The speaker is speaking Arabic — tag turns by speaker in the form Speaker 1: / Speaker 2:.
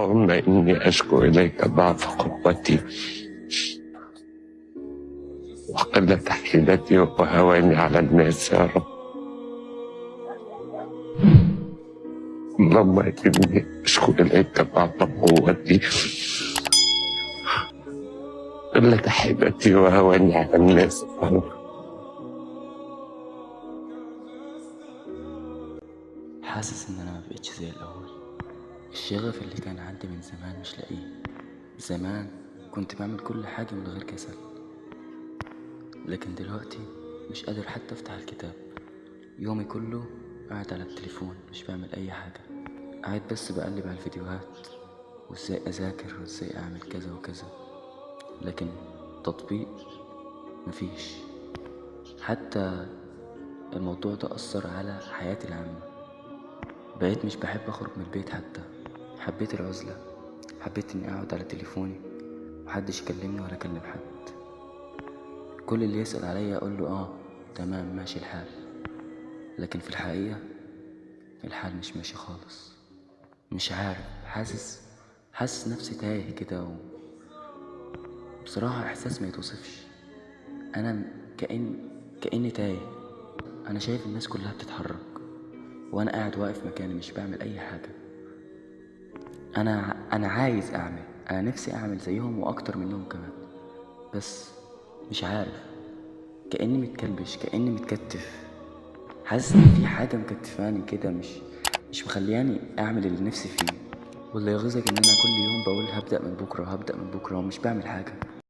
Speaker 1: اللهم إني أشكو إليك ضعف قوتي وقلة حيلتي وهواني على الناس يا رب. اللهم إني أشكو إليك ضعف قوتي قلة حيلتي وهواني على الناس يا رب.
Speaker 2: حاسس ان انا ما بقتش زي الاول. الشغف اللي كان عندي من زمان مش لاقيه. زمان كنت بعمل كل حاجة من غير كسل، لكن دلوقتي مش قادر حتى افتح الكتاب. يومي كله قاعد على التليفون، مش بعمل اي حاجة، قاعد بس بقلب على الفيديوهات وازاي اذاكر وازاي اعمل كذا وكذا، لكن تطبيق مفيش. حتى الموضوع ده اثر على حياتي العامة، بقيت مش بحب اخرج من البيت. حتى حبيت العزلة، حبيت اني اقعد على تليفوني محدش يكلمني ولا اكلم حد. كل اللي يسأل عليا اقول له تمام ماشي الحال، لكن في الحقيقة الحال مش ماشي خالص. مش عارف، حاسس نفسي تايه كده، بصراحة احساس ما يتوصفش. انا كأني تايه. انا شايف الناس كلها بتتحرك وانا قاعد واقف مكاني مش بعمل اي حاجة. انا عايز اعمل، انا نفسي اعمل زيهم واكتر منهم كمان، بس مش عارف. كأني متكلبش، كأني متكتف. حاسس ان في حاجة مكتفاني كده، مش مخلياني اعمل اللي نفسي فيه. واللي يغيظك ان انا كل يوم بقول هبدأ من بكرة ومش بعمل حاجة.